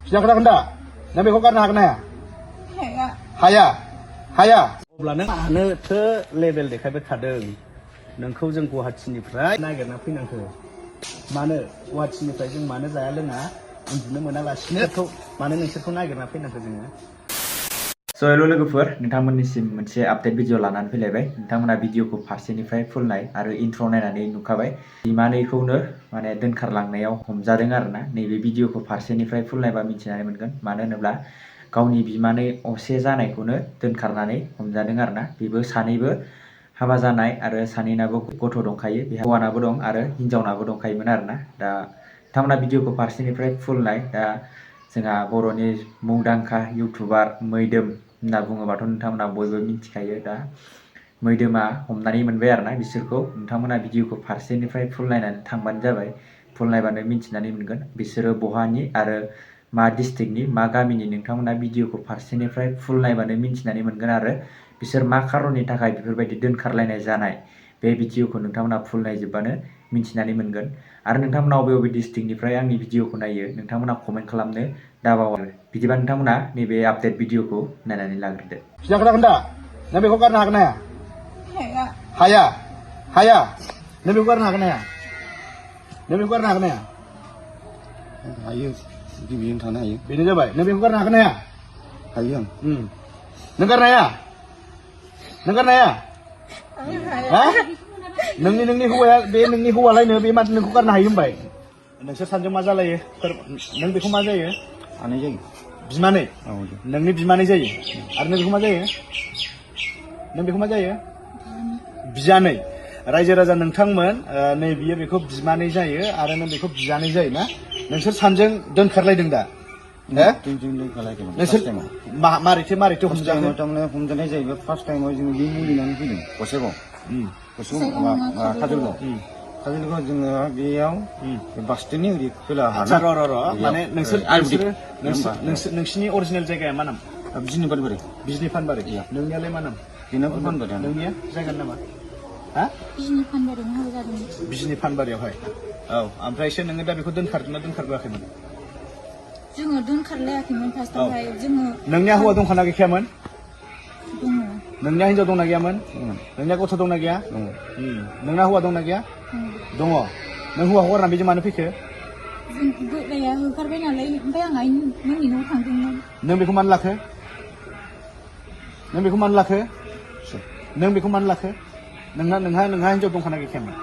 Siapa kena kena? Nabi kau kena kena ya? Haya, haya. अब्ला नों मानो थो लेभेल देखायबाय थादों नोंखौ जों गुवाहाटीनिफ्राय नागिरना फैनांगौ मानो गुवाहाटीनिफ्राय जों मानो जाया लोङा उन्दुनो मोनालासिनो मानो नोंसोरखौ नागिरना फैनांगौ जोङो हेल' लोगोफोर नोंथांमोननिसिम मोनसे आपडेट भिडिअ लानानै फैलायबाय नोंथांमोना भिडिअखौ फारसेनिफ्राय फुलनाय आरो इन्ट्र नायनानै नुखाबाय बिमानैखौनो माने दोनखारलांनायाव हमजादों आरोना नैबे भिडिअखौ फारसेनिफ्राय फुलनायबा मिथिनानै मोनगोन मानो होनोब्ला गावनि बिमानै असे जानायखौनो दोनखारनानै हमजादों आरोना बेबो सानैबो हाबा जानाय आरो सानैनाबो गथ' दंखायो बेहा हौवानाबो दं आरो हिनजावनाबो दंखायोमोन आरोना दा नोंथांमोना भिडिअखौ फारसेनिफ्राय फुलनाय दा जोंहा बर'नि मुंदांखा इउटुबार मैदोम होनना बुङोबाथ' नोंथांमोना बयबो मिथिखायो दा मैदोमा हमनानै मोनबाय आरोना बिसोरखौ नोंथांमोना भिडिअखौ फारसेनिफ्राय फुलनायनानै थांबानो जाबाय फुलनायबानो मिथिनानै मोनगोन बिसोरो बहानि आरो मा डिस्ट्रिक्टनि मा गामिनि नोंथांमोना भिडिअखौ फारसेनिफ्राय फुलनायबानो मिथिनानै मोनगोन आरो बिसोर मा खारननि थाखाय बेफोरबायदि दोनखारलायनाय जानाय बे भिडिअखौ नोंथांमोना फुलनायजोबबानो मिथिनानै मोनगोन आरो नोंथांमोना बबे बबे डिस्ट्रिक्टनिफ्राय आंनि भिडिअखौ नायो नोंथांमोना कमेन्ट खालामनो दाबाव बिदिबा नोंथांमोना नैबे आपडेट भिडिअखौ नायनानै लाग्रोदो Siapa kena kena? Nabi kau kena kena ya? Haya, haya. Nabi kau kena kena ya? Nabi kau kena kena ya? Hayo, dibikin tanah hayo. Bini coba, Nabi kau kena kena ya? Hayo. Nengkar ya? Nengkar ya? Hah? Nengni huwa, be nengni huwa lain, be mat nengku kena hayo mbak. Nengser sanjung masalah ya, neng beku masalah ya? Aneh jadi. Bismane, Oh, nengni bismane jadi. Ada neng beku masalah ya? Neng beku masalah ya? Bijane. रायजो राजा नोंथांमोन नै बियो बेखौ बिमानै जायो आरो नों बेखौ बिजानै जायो ना नोंसोर सानजों दोनखारलायदों दा जों लोगोलायदों नोंसोर मारैथो हमजाखो थारमाने हमजानाय जाहैबाय फार्स्ट टाइमाव जोङो बे मुलिनानै फैदों गसाइगाव काजलगाव काजलगाव जोङो बेयाव बास स्टेन्डनि ओरै खोलाहा माने नोंसिनि अरिजिनेल जायगाया मा नाम बिजनि फानबारि नोंनियालाय मा नाम बेनाबो फानबारि नोंनिया जायगानि नामा हा बिजनि फानबारियावनो हाबा जादों बिजनि फानबारियावहाय औ ओमफ्रायसो नोङो दा बेखौ दोनखारदोंना दोनखारबोआखैमोन जोङो दोनखारलायाखैमोन फार्स्टआवहाय जोङो नोंनिया हौवा दंखाना गैखायामोन दङ नोंनिया हिनजाव दंना गैयामोन नोंनिया गथ' दंना गैया नोंना हौवा दंना गैया दङ नों हौवा हगारना बेजों मानो फैखो जों बोराया होखारबाय नालाय ओमफ्राय आं आइनि न'आव थांदोंमोन नों बेखौ मानो लाखो नों बेखौ मानो लाखो नोंहा हिनजाव दंखाना गैखायामोन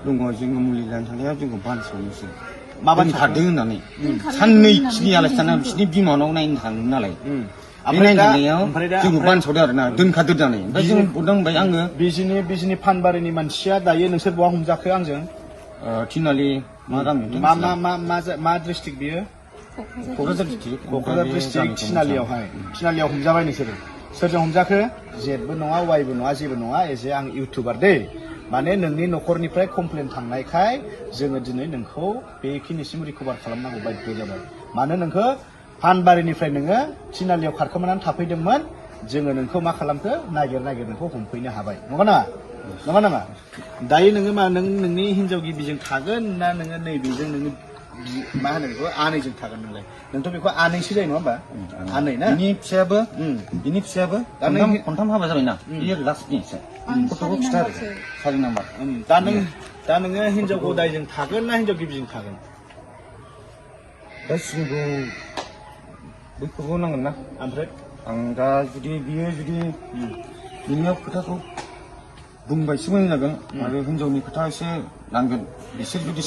दङ जोङो मुलि लानो थांनाया जोंखौ बानस'नोसै माबानि थादों होननानै साननै खिनि आलासि थानानै बिसिनि बिमानाव नायनो थांदों नालाय ओमफ्राय नायनायाव जोंखौ बानस'दों आरोना दोनखादो होननानै ओमफ्राय जों बुंबाय आङो बिजनि फानबारिनि मानसिया दायो नोंसोर बहा हमजाखो आंजों थिनालि मा गामि मा डिस्ट्रिक्ट बियो क'क्राझार डिस्ट्रिक्ट थिनालियाव हमजाबाय नोंसोरो सोरजों हमजाखो जेबो नङा वाइबो नङा जेबो नङा एजे आं इउटुबार दै माने नोंनि न'खरनिफ्राय कमप्लेन थांनायखाय जोङो दिनै नोंखौ बेखिनिसिम रिकभार खालामनांगौ बाध्य जाबाय मानो नोंखौ फानबारिनिफ्राय नोङो थिनालियाव खारखोमानानै थाफैदोंमोन जोङो नोंखौ मा खालामखो नागिर नोंखौ हमफैनो हाबाय नङा नामा दायो नोङो मा नोंनि हिनजाव गिबिजों थागोन ना नोङो नैबेजों नोंनि मा होनो बेखौ आनैजों थागोन नोंलाय नोंथ' बेखौ आनैसो जायो नङा होमबा आनै ना बिनि फिसायाबो खनथाम हाबा जाबायना बियो लास्टनिसो गथ'खौ खिथा आरो 4 नाम्बार दा नोङो हिनजाव गदायजों थागोन ना हिनजाव गिबिजों थागोन दा जोंखौ बैखौबो नांगोन ना ओमफ्राय आं दा बियो बिनियाव खोथाखौ बुंबायसो मोजां जागोन आरो हिनजावनि खोथा एसे नांगोन बिसोर जुदि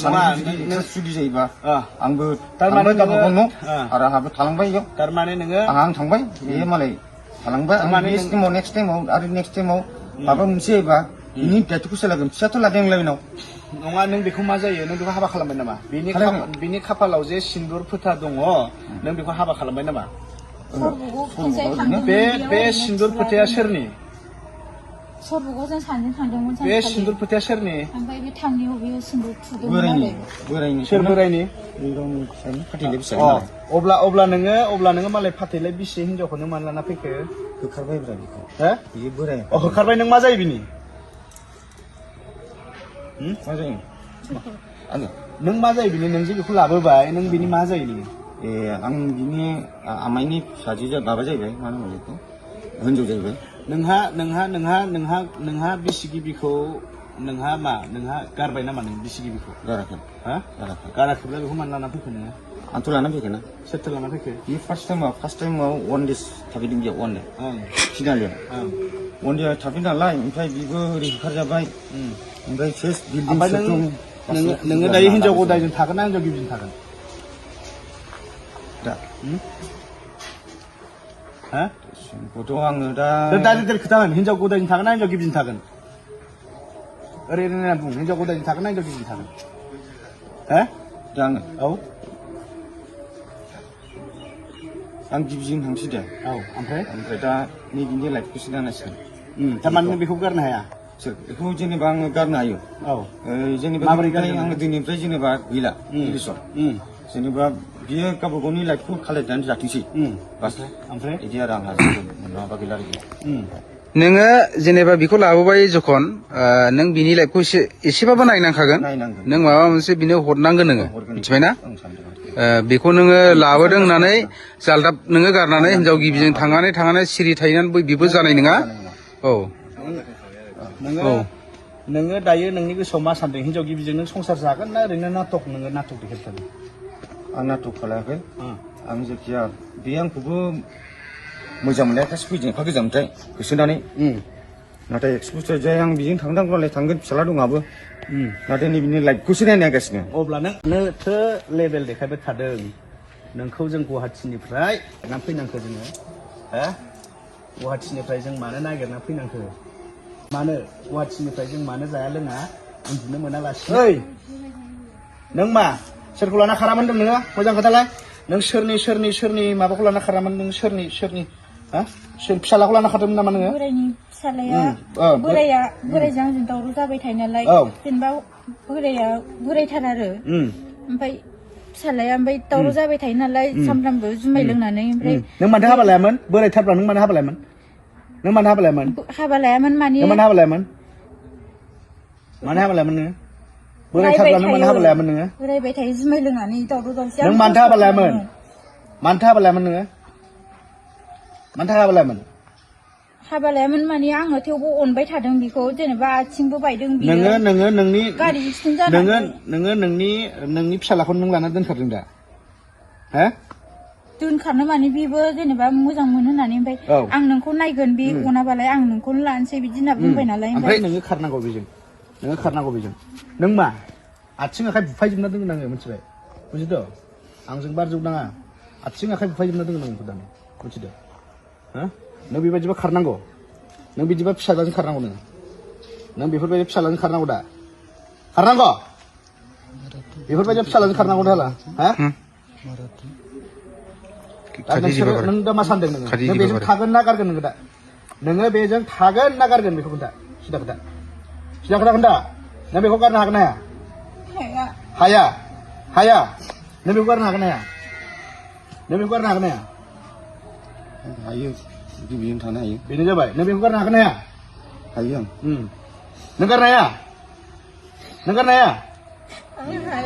जुदि जायोबा आंबो थांबाय गावबागाव न' आरो आंहाबो थालांबाय इयाव थारमाने नोङो आं थांबाय बे मालाय थालांबाय नेक्स्ट टाइमाव माबा मोनसे जायोबा बिनि दायथ'खौ सोलागोन फिसाथ' लादों आंलाय बेनाव नङा नों बेखौ मा जायो नों बेखौ हाबा खालामबाय नामा बिनि खाफालाव जे सिन्दुर फोथा दङ नों बेखौ हाबा खालामबाय नामा बे सिन्दुर फोथाया सोरनि सरबगाव जों सानैजों थांदोंमोन बे सिन्दुर फोथाया सोरनि ओमफ्राय बे थांनायाव बेयो सिन्दुर थुदोंमोन नालाय सोर बोरायनि फाथैलाय बिसा अब्ला नोङो मालाय फाथैलाय बिसि हिनजावखौ नों मानो लाना फैखो होखारबाय बेखौ बियो बोराय होखारबाय नों मा जायो बिनि मा जायो आङो नों मा जायो बिनि नों जे बेखौ लाबोबाय नों बिनि मा जायो नोङो आं बिनि आमाइनि फिसाजो माबा जाहैबाय मा होनो बेखौ हिनजाव जाहैबाय नोंहा बिसि गिबिखौ नोंहा गारबाय नामा नों बिसि गिबिखौ गाराखै हा गाराखैब्ला बेखौ मानो लाना फैखो नोङो आंथ' लाना फैखाना सोरथो लाना फैखो बे फार्स्ट टाइमाव 1 डेज थाफैदों बेयाव 1 डे फिनालियाव 1 डे थाफैदों नालाय ओमफ्राय बिबो ओरै होखारजाबाय ओमफ्राय सेस बिल्डिं नोङो दायो हिनजाव गदायजों थागोन ना हिनजाव गिबिजों थागोन दा हा गथ' आङो दा डिटेल खोथागोन हिनजाव गदायजों थागोन ना हिनजाव गिबिजों थागोन ओरैनो बुं हिनजाव गदायजों थागोन ना हिनजाव गिबिजों थागोन हा दा आङो औ आं गिबिजों थांसै दे औ ओमफ्राय दा नैबेनि लाइफखौसो दानांसिगोन थारमाने नों बेखौ गारनो हाया बेखौ जेनेबा आङो गारनो हायो औ जेनेबा माबोरै बेनिफ्राय गारगोन आङो दिनैनिफ्राय जेनेबा गैला रिलेसन जेनेबा बियो गावबा गावनि लाइफखौ खालायनानै जाथोंसै बास ओमफ्राय बिदि आरो आंहा जेबो माबा गैला आरोखि नोङो जेनेबा बेखौ लाबोबाय जखन नों बिनि लाइफखौ एसेबाबो नायनांखागोन नायनांगोन नों माबा मोनसे बिनो हरनांगोन नोङो हरगोन मिथिबायना आं सानदों बेखौ नोङो लाबोदों होननानै जालदाब नोङो गारनानै हिनजाव गिबिजों थांनानै सिरि थाहैनानै बेबो जानाय नङा औ नोङो दायो नोंनि गोसोआव मा सानदों हिनजाव गिबिजों नों संसार जागोन ना ओरैनो नाटक देखायथारगोन आं नाटक खालायाखै आं जायखिया बे आंखौबो मोजां मोननायखासो फैदों एफा गोजाननिफ्राय होसोनानै नाथाय एक्सपोजर जाय आं बेजों थांनांगौलाय थांगोन फिसाला दंआबो नाथाय नैबेनि लाइफखौसो नायगासिनो अब्ला नोंथो लेभेल देखायबाय थादों नोंखौ जों गुवाहाटिनिफ्राय नागिरना फैनांखो जोङो हा गुवाहाटिनिफ्राय जों मानो नागिरना फैनांखो मानो गुवाहाटिनिफ्राय जों मानो जाया लोङा उन्दुनो मोनालासिनो ओइ नों मा सोरखौ लाना खारामोन होनदों नोङो मोजां खोथालाय नों सोरनि माबाखौ लाना खारामोन नों सोरनि हा सोर फिसालाखौ लाना खारदोंमोन नामा नोङो बोरायनि फिसालाया बोरायजों आंजों दावराव जाबाय थायो नालाय जेनेबा बोराया बोरायथार आरो ओमफ्राय फिसालाया ओमफ्राय दावराव जाबाय थायो नालाय सामफ्रामबो जुमाय लोंनानै ओमफ्राय नों मानो हाबा लायामोन बोरायथारब्ला नों मानो हाबा लायामोन हाबा लायामोन माने नों मानो हाबा लायामोन नोङो बोरायथारब्ला नों मानो हाबा लायामोन नोङो रायबाय थायो जुमाय लोंनानै दावराव दावसि नों मानो हाबा लायामोन नोङो मानो हाबा लायामोन हाबा लायामोन माने आङो थेवबो अनबाय थादों बेखौ जेनेबा आथिंबो बायदों बियो नोङो नोंनि गारि एक्सिडेन्ट जानानै नोङो नोंनि फिसालाखौ नों लाना दोनखारदों दा हा दोनखारनो माने बेबो जेनेबा मोजां मोनो होननानै ओमफ्राय आं नोंखौ नायगोन बे अनाबालाय आं नोंखौनो लानोसै बिदि होनना बुंबाय नालाय ओमफ्राय नोङो खारनांगौ बेजों नों मा आथिं आखाइ बुफायजोबना दोनगोन आङो मिथिबाय बुजिदो आंजों बारजोब नाङा आथिं आखाइ बुफायजोबना दोनगोन आंखौ दानो बुजिदो हा नों बेबायदिबा खारनांगौ नों बिदिबा फिसालाजों खारनांगौ नों बेफोरबायदि फिसालाजों खारनांगौ दा खारनांगौ बेफोरबायदि फिसालाजों खारनांगौ दा हा नों दा मा सानदों नों बेजों थागोन ना गारगोन नोङो बेजों थागोन ना गारगोन बेखौ खोन्था सिदा खोन्था नों बेखौ गारनो हागोन ना हाया नों बेखौ गारनो हागोन ना हाया हायो गिबिजों थानो हायो बेनो जाबाय नों बेखौ गारनो हागोन ना हायो आं नों गारनो हाया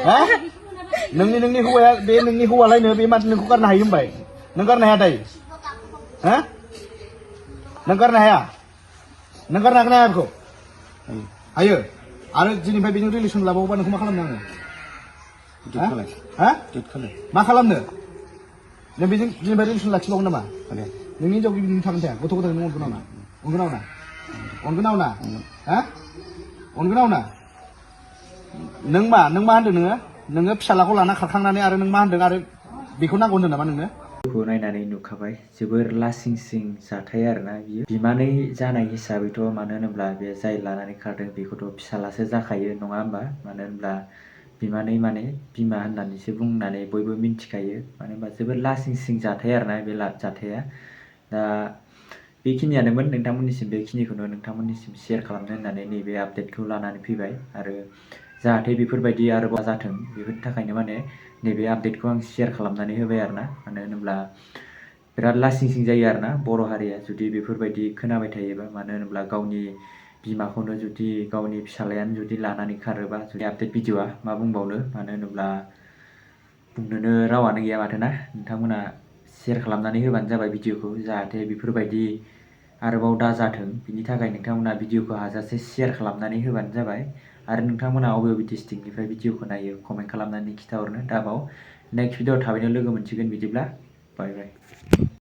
हा नोंनि हौवाया बे नोंनि हौवालायनो बे माथो नोंखौ गारनो हायो होनबाय नों गारनो हाया दायो हा नों गारनो हाया बेखौ हायो आरो दिनैनिफ्राय बेजों रिलेसन लाबावोबा नोंखौ मा खालामनो आङो मा खालामनो नों बेजों दिनैनिफ्राय रिलेसन लाखिबावगोन नामा नोंनि हिनजाव गिबिजों थागोन थाया गथ' गथाय नों अनगोन ना हा अनगोन ना नों मा होनदों नोङो फिसालाखौ लाना खारखांनानै आरो नों मा होनदों आरो बेखौ नांगौ होनदों नामा नोंनो खौ नायनानै नुखाबाय जोबोर लासिं सिं जाथाय आरोना बियो बिमानै जानाय हिसाबैथ' मानो होनोब्ला बे जाय लानानै खारदों बेखौथ' फिसालासो जाखायो नङा होमबा मानो होनब्ला बिमानै माने बिमा होननानैसो बुंनानै बयबो मिन्थिखायो मानो होनबा जोबोर लासिं सिं जाथाय आरोना बे जाथाया दा बेखिनियानोमोन नोंथांमोननिसिम बेखिनिखौनो नोंथांमोननिसिम शेयार खालामनो होननानै नैबे आपडेटखौ लानानै फैबाय आरो जाहाथे बेफोरबायदि आरोबाव जाथों बेफोरनि थाखायनो माने नैबे आपडेटखौ आं शेयार खालामनानै होबाय आरोना मानो होनोब्ला बिराद लासिं सिं जायो आरोना बर' हारिया जुदि बेफोरबायदि खोनाबाय थायोबा मानो होनोब्ला गावनि बिमाखौनो जुदि गावनि फिसालायानो जुदि लानानै खारोबा जुदि आपडेट भिडिअ'आ मा बुंबावनो मानो होनोब्ला बुंनोनो रावानो गैया माथो ना नोंथांमोना शेयार खालामनानै होबानो जाबाय भिडिअखौ जाहाथे बेफोरबायदि आरोबाव दा जाथों बिनि थाखाय नोंथांमोना भिडिअखौ हाजासे शेयार खालामनानै होबानो जाबाय आरो नोंथांमोना अबे डिस्ट्रिक्टनिफ्राय भिडिअखौ नायो कमेन्ट खालामनानै खिथाहरनो दाबाव नेक्स्ट भिडिअ थाबैनो लोगो मोनसिगोन बिदिब्ला बाय बाय